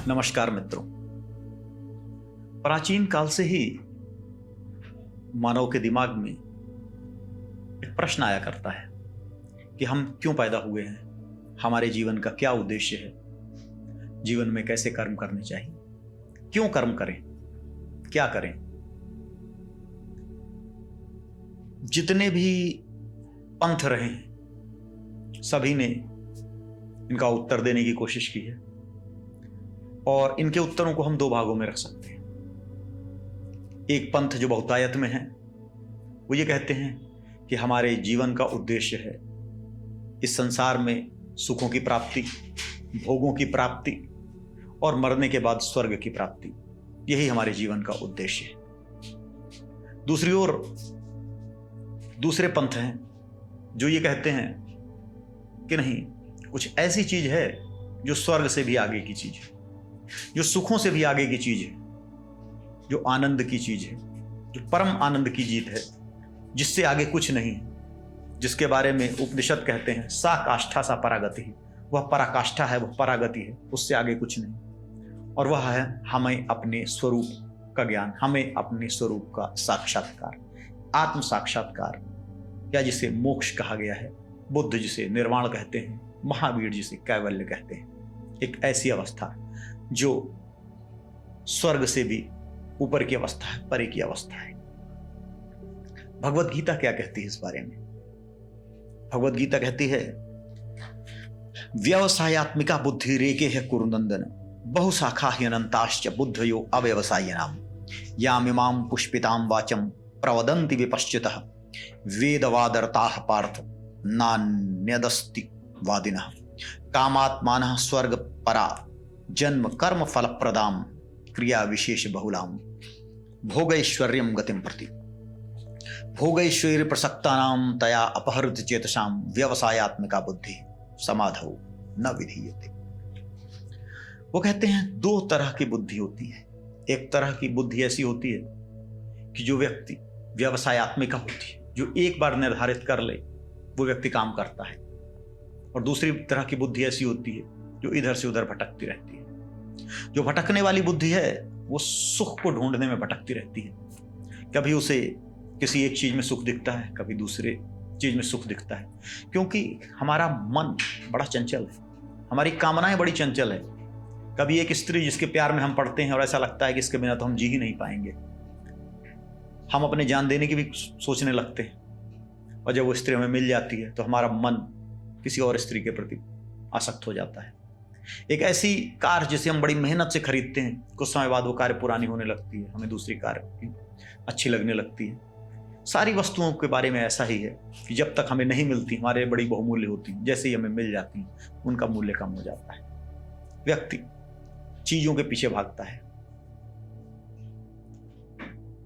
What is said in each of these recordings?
नमस्कार मित्रों। प्राचीन काल से ही मानव के दिमाग में एक प्रश्न आया करता है कि हम क्यों पैदा हुए हैं, हमारे जीवन का क्या उद्देश्य है, जीवन में कैसे कर्म करने चाहिए, क्यों कर्म करें, क्या करें। जितने भी पंथ रहे हैं सभी ने इनका उत्तर देने की कोशिश की है और इनके उत्तरों को हम दो भागों में रख सकते हैं। एक पंथ जो बहुतायत में है वो ये कहते हैं कि हमारे जीवन का उद्देश्य है इस संसार में सुखों की प्राप्ति, भोगों की प्राप्ति और मरने के बाद स्वर्ग की प्राप्ति, यही हमारे जीवन का उद्देश्य है। दूसरी ओर दूसरे पंथ हैं जो ये कहते हैं कि नहीं, कुछ ऐसी चीज है जो स्वर्ग से भी आगे की चीज है, जो सुखों से भी आगे की चीज है, जो आनंद की चीज है, जो परम आनंद की जीत है, जिससे आगे कुछ नहीं है, जिसके बारे में उपनिषद कहते हैं सा काष्ठा सा परागति है। वह पराकाष्ठा है, वह परागति है, उससे आगे कुछ नहीं। और वह है हमें अपने स्वरूप का ज्ञान, हमें अपने स्वरूप का साक्षात्कार, आत्म साक्षात्कार, या जिसे मोक्ष कहा गया है, बुद्ध जिसे निर्वाण कहते हैं, महावीर जिसे कैवल्य कहते हैं। एक ऐसी अवस्था जो स्वर्ग से भी ऊपर की अवस्था है, परे की अवस्था है। भगवत गीता क्या कहती है इस बारे में? भगवत गीता कहती है, व्यवसायत्मिका बुद्धि रेके है कुरुनंदन, बहुशाखा ह्यनंताश्च बुद्धयो अव्यवसायिनाम, यामिमां पुष्पितां वाचम प्रवदन्ति विपश्चितः, वेदवादरताः पार्थ नान्यदस्ति वादिनः, कामात्मानः स्वर्ग परा जन्म कर्म फल प्रदाम क्रिया विशेष बहुलाम, भोगैश्वर्यम गतिम प्रति, भोगैश्वर्य प्रसक्तानाम तया अपहृत चेतसाम व्यवसायत्मिका बुद्धि समाधौ न विधीयते। वो कहते हैं दो तरह की बुद्धि होती है। एक तरह की बुद्धि ऐसी होती है कि जो व्यक्ति व्यवसायत्मिका होती है, जो एक बार निर्धारित कर ले वो व्यक्ति काम करता है। और दूसरी तरह की बुद्धि ऐसी होती है जो इधर से उधर भटकती रहती है। जो भटकने वाली बुद्धि है वो सुख को ढूंढने में भटकती रहती है। कभी उसे किसी एक चीज में सुख दिखता है, कभी दूसरे चीज में सुख दिखता है, क्योंकि हमारा मन बड़ा चंचल है, हमारी कामनाएं बड़ी चंचल है। कभी एक स्त्री जिसके प्यार में हम पड़ते हैं और ऐसा लगता है कि इसके बिना तो हम जी ही नहीं पाएंगे, हम अपने जान देने की भी सोचने लगते हैं। और जब वो स्त्री हमें मिल जाती है तो हमारा मन किसी और स्त्री के प्रति आसक्त हो जाता है। एक ऐसी कार जिसे हम बड़ी मेहनत से खरीदते हैं, कुछ समय बाद वो कार पुरानी होने लगती है, हमें दूसरी कार अच्छी लगने लगती है। सारी वस्तुओं के बारे में ऐसा ही है कि जब तक हमें नहीं मिलती हमारे बड़ी बहुमूल्य होती हैं, जैसे ही हमें मिल जाती हैं उनका मूल्य कम हो जाता है। व्यक्ति चीजों के पीछे भागता है।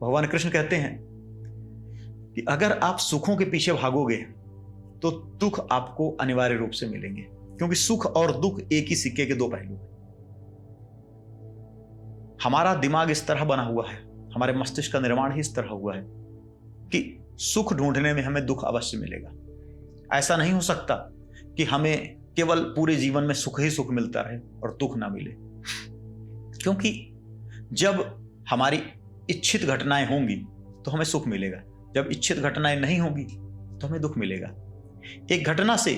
भगवान कृष्ण कहते हैं कि अगर आप सुखों के पीछे भागोगे तो दुख आपको अनिवार्य रूप से मिलेंगे, क्योंकि सुख और दुख एक ही सिक्के के दो पहलू हैं। हमारा दिमाग इस तरह बना हुआ है, हमारे मस्तिष्क का निर्माण ही इस तरह हुआ है कि सुख ढूंढने में हमें दुख अवश्य मिलेगा। ऐसा नहीं हो सकता कि हमें केवल पूरे जीवन में सुख ही सुख मिलता रहे और दुख ना मिले, क्योंकि जब हमारी इच्छित घटनाएं होंगी तो हमें सुख मिलेगा, जब इच्छित घटनाएं नहीं होंगी तो हमें दुख मिलेगा। एक घटना से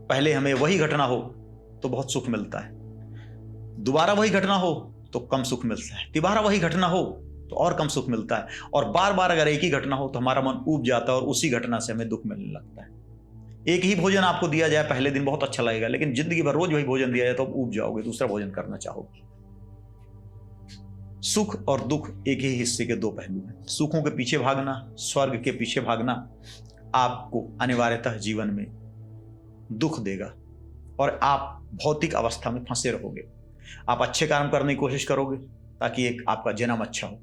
पहले हमें वही घटना हो तो बहुत सुख मिलता है, दोबारा वही घटना हो तो कम सुख मिलता है, तिबारा वही घटना हो तो और कम सुख मिलता है, और बार बार अगर एक ही घटना हो तो हमारा मन ऊब जाता है और उसी घटना से हमें दुख मिलने लगता है। एक ही भोजन आपको दिया जाए, पहले दिन बहुत अच्छा लगेगा, लेकिन जिंदगी भर रोज वही भोजन दिया जाए तो आप ऊब जाओगे, दूसरा भोजन करना चाहोगे। सुख और दुख एक ही हिस्से के दो पहलू हैं। सुखों के पीछे भागना, स्वर्ग के पीछे भागना आपको अनिवार्यतः जीवन में दुख देगा और आप भौतिक अवस्था में फंसे रहोगे। आप अच्छे कर्म करने की कोशिश करोगे ताकि एक आपका जन्म अच्छा हो,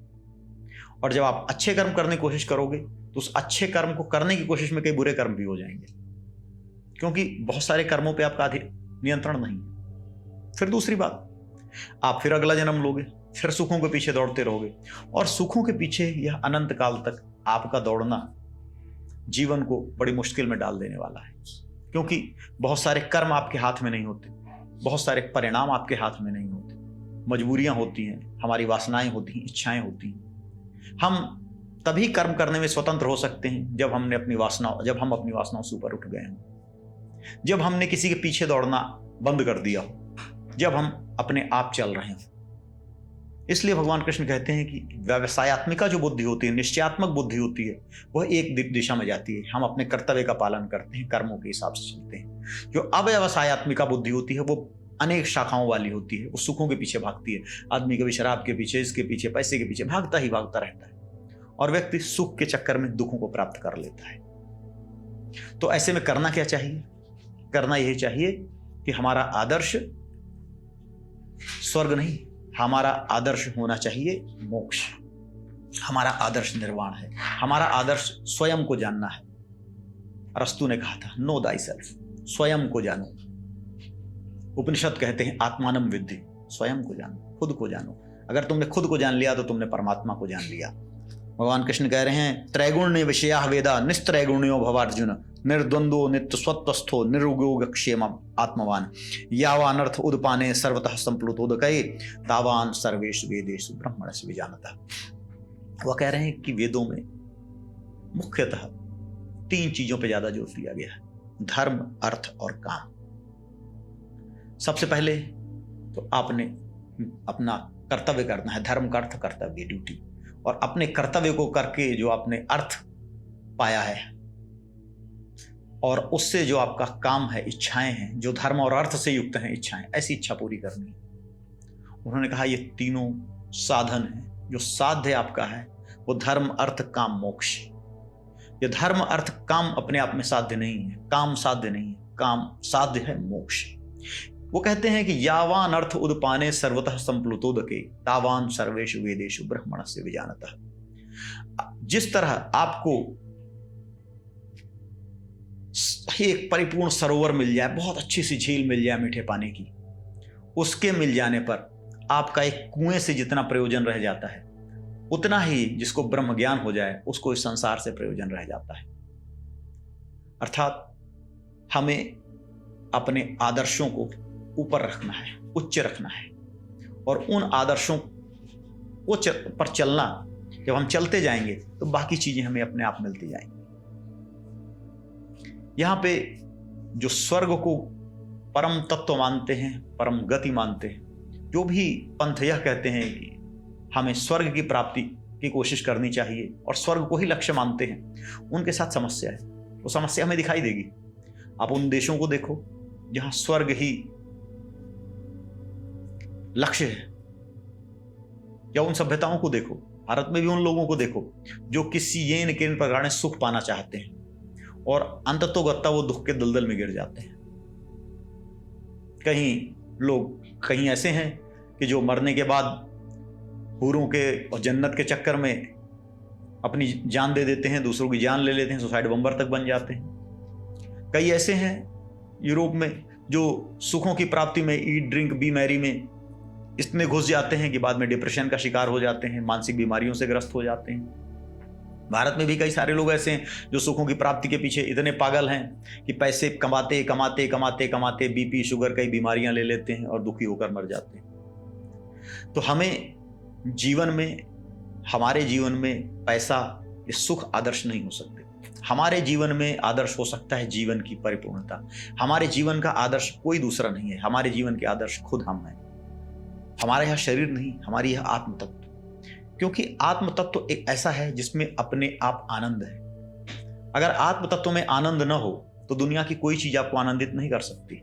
और जब आप अच्छे कर्म करने की कोशिश करोगे तो उस अच्छे कर्म को करने की कोशिश में कई बुरे कर्म भी हो जाएंगे, क्योंकि बहुत सारे कर्मों पे आपका नियंत्रण नहीं है। फिर दूसरी बात, आप फिर अगला जन्म लोगे, फिर सुखों के पीछे दौड़ते रहोगे, और सुखों के पीछे यह अनंत काल तक आपका दौड़ना जीवन को बड़ी मुश्किल में डाल देने वाला है, क्योंकि बहुत सारे कर्म आपके हाथ में नहीं होते, बहुत सारे परिणाम आपके हाथ में नहीं होते। मजबूरियां होती हैं, हमारी वासनाएं होती हैं, इच्छाएं होती हैं। हम तभी कर्म करने में स्वतंत्र हो सकते हैं जब हम अपनी वासनाओं से ऊपर उठ गए हों, जब हमने किसी के पीछे दौड़ना बंद कर दिया हो, जब हम अपने आप चल रहे हों। इसलिए भगवान कृष्ण कहते हैं कि व्यवसायत्मिका जो बुद्धि होती है, निश्चयात्मक बुद्धि होती है, वह एक दिशा में जाती है। हम अपने कर्तव्य का पालन करते हैं, कर्मों के हिसाब से चलते हैं। जो अव्यवसायत्मिका बुद्धि होती है, वो अनेक शाखाओं वाली होती है, वो सुखों के पीछे भागती है। आदमी कभी शराब के पीछे, इसके पीछे, पैसे के पीछे भागता ही भागता रहता है, और व्यक्ति सुख के चक्कर में दुखों को प्राप्त कर लेता है। तो ऐसे में करना क्या चाहिए? करना यही चाहिए कि हमारा आदर्श स्वर्ग नहीं, हमारा आदर्श होना चाहिए मोक्ष। हमारा आदर्श निर्वाण है, हमारा आदर्श स्वयं को जानना है। अरस्तु ने कहा था, नो दाई सेल्फ, स्वयं को जानो। उपनिषद कहते हैं आत्मानम विद्धि, स्वयं को जानो, खुद को जानो। अगर तुमने खुद को जान लिया तो तुमने परमात्मा को जान लिया। भगवान कृष्ण कह रहे हैं, त्रैगुण्य विषया वेदा निस्त्रैगुण्यो भवार्जुन, निर्द्वंद्वो नित्य स्वतस्थो निरुयोग क्षेम आत्मवान, यावानर्थ उदपाने सर्वतः संप्लुतोदकये तावान सर्वेषु वेदेषु ब्रह्मणस्य विजानतः। वह कह रहे हैं कि वेदों में मुख्यतः 3 चीजों पे ज्यादा जोर दिया गया है, धर्म, अर्थ और काम। सबसे पहले तो आपने अपना कर्तव्य करना है, धर्म का अर्थ कर्तव्य, ड्यूटी, और अपने कर्तव्य को करके जो आपने अर्थ पाया है और उससे जो आपका काम है, इच्छाएं हैं, जो धर्म और अर्थ से युक्त हैं इच्छाएं, ऐसी इच्छा पूरी करनी है। उन्होंने कहा ये तीनों साधन हैं, जो साध्य आपका है वो धर्म, अर्थ, काम, मोक्ष। ये धर्म, अर्थ, काम अपने आप में साध्य नहीं है, काम साध्य नहीं है, काम साध्य है मोक्ष। वो कहते हैं कि यावान अर्थ उदपाने सर्वतः संप्लुतोदके तावान सर्वेषु वेदेषु ब्रह्मणस्य विजानतः। जिस तरह आपको एक परिपूर्ण सरोवर मिल जाए, बहुत अच्छी सी झील मिल जाए मीठे पानी की, उसके मिल जाने पर आपका एक कुएं से जितना प्रयोजन रह जाता है, उतना ही जिसको ब्रह्म ज्ञान हो जाए उसको इस संसार से प्रयोजन रह जाता है। अर्थात हमें अपने आदर्शों को ऊपर रखना है, उच्च रखना है, और उन आदर्शों को पर चलना, जब हम चलते जाएंगे तो बाकी चीजें हमें अपने आप मिलती जाएंगी। यहां पे जो स्वर्ग को परम तत्व मानते हैं, परम गति मानते हैं, जो भी पंथ यह कहते हैं कि हमें स्वर्ग की प्राप्ति की कोशिश करनी चाहिए और स्वर्ग को ही लक्ष्य मानते हैं, उनके साथ समस्या है। वो समस्या हमें दिखाई देगी। आप उन देशों को देखो जहां स्वर्ग ही लक्ष्य है, या उन सभ्यताओं को देखो, भारत में भी उन लोगों को देखो जो किसी येन केन प्रकार से सुख पाना चाहते हैं और अंततोगत्ता वो दुख के दलदल में गिर जाते हैं। कहीं ऐसे हैं कि जो मरने के बाद हूरों के और जन्नत के चक्कर में अपनी जान दे देते हैं, दूसरों की जान ले लेते हैं, सुसाइड बम्बर तक बन जाते हैं। कई ऐसे हैं यूरोप में जो सुखों की प्राप्ति में, ईट ड्रिंक बी मैरी में इतने घुस जाते हैं कि बाद में डिप्रेशन का शिकार हो जाते हैं, मानसिक बीमारियों से ग्रस्त हो जाते हैं। भारत में भी कई सारे लोग ऐसे हैं जो सुखों की प्राप्ति के पीछे इतने पागल हैं कि पैसे कमाते कमाते कमाते कमाते बीपी, शुगर, कई बीमारियां ले लेते हैं और दुखी होकर मर जाते हैं। तो हमें जीवन में, हमारे जीवन में पैसा ये सुख आदर्श नहीं हो सकते। हमारे जीवन में आदर्श हो सकता है जीवन की परिपूर्णता। हमारे जीवन का आदर्श कोई दूसरा नहीं है, हमारे जीवन के आदर्श खुद हम हैं। हमारा यह शरीर नहीं, हमारी यह आत्म तत्व, क्योंकि आत्म तत्व एक ऐसा है जिसमें अपने आप आनंद है। अगर आत्म तत्व में आनंद न हो तो दुनिया की कोई चीज आपको आनंदित नहीं कर सकती,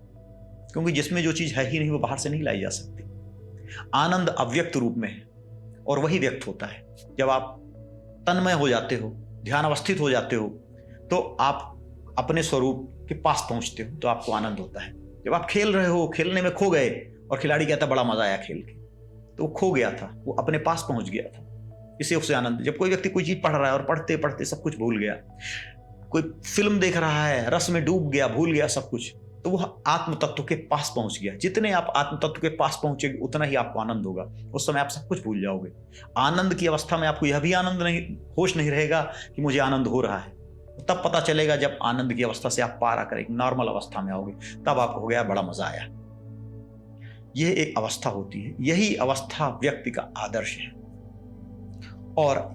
क्योंकि जिसमें जो चीज है ही नहीं वो बाहर से नहीं लाई जा सकती। आनंद अव्यक्त रूप में है और वही व्यक्त होता है जब आप तन्मय हो जाते हो, ध्यान अवस्थित हो जाते हो, तो आप अपने स्वरूप के पास पहुंचते हो, तो आपको आनंद होता है। जब आप खेल रहे हो, खेलने में खो गए और खिलाड़ी कहता बड़ा मजा आया खेल के, तो वो खो गया था, वो अपने पास पहुंच गया था, इसे उससे आनंद। जब कोई व्यक्ति कोई चीज पढ़ रहा है और पढ़ते पढ़ते सब कुछ भूल गया, कोई फिल्म देख रहा है, रस में डूब गया, भूल गया सब कुछ, तो वह आत्म तत्व के पास पहुंच गया। जितने आप आत्म तत्व के पास पहुंचेंगे उतना ही आपको आनंद होगा। उस समय आप सब कुछ भूल जाओगे। आनंद की अवस्था में आपको यह भी आनंद नहीं, होश नहीं रहेगा कि मुझे आनंद हो रहा है। तब पता चलेगा जब आनंद की अवस्था से आप पार आकर एक नॉर्मल अवस्था में आओगे, तब आपको हो गया बड़ा मजा आया। यह एक अवस्था होती है, यही अवस्था व्यक्ति का आदर्श है। और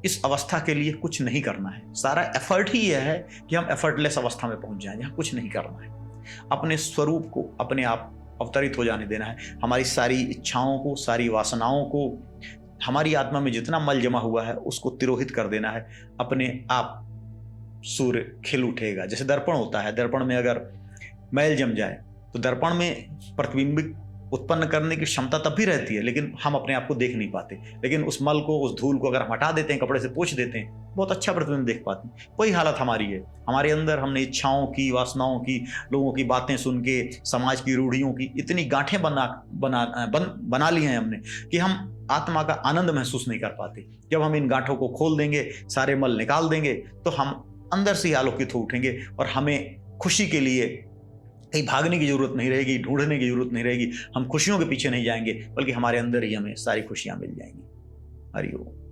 इस अवस्था के लिए कुछ नहीं करना है, सारा एफर्ट ही यह है कि हम एफर्टलेस अवस्था में पहुंच जाएं, जहां कुछ नहीं करना है। अपने स्वरूप को अपने आप अवतरित हो जाने देना है, हमारी सारी इच्छाओं को, सारी वासनाओं को, हमारी आत्मा में जितना मल जमा हुआ है उसको तिरोहित कर देना है। अपने आप सूर्य खिल उठेगा। जैसे दर्पण होता है, दर्पण में अगर मैल जम जाए तो दर्पण में प्रतिबिंबित उत्पन्न करने की क्षमता तब भी रहती है, लेकिन हम अपने आप को देख नहीं पाते। लेकिन उस मल को, उस धूल को अगर हम हटा देते हैं, कपड़े से पोंछ देते हैं, बहुत अच्छा प्रतिबिंब देख पाते हैं। वही हालत हमारी है। हमारे अंदर हमने इच्छाओं की, वासनाओं की, लोगों की बातें सुन के, समाज की रूढ़ियों की इतनी गांठें बना ली हैं हमने कि हम आत्मा का आनंद महसूस नहीं कर पाते। जब हम इन गांठों को खोल देंगे, सारे मल निकाल देंगे, तो हम अंदर से ही आलोकित हो उठेंगे और हमें खुशी के लिए कहीं भागने की जरूरत नहीं रहेगी, ढूंढने की जरूरत नहीं रहेगी। हम खुशियों के पीछे नहीं जाएंगे, बल्कि हमारे अंदर ही हमें सारी खुशियां मिल जाएंगी। हरि ओम।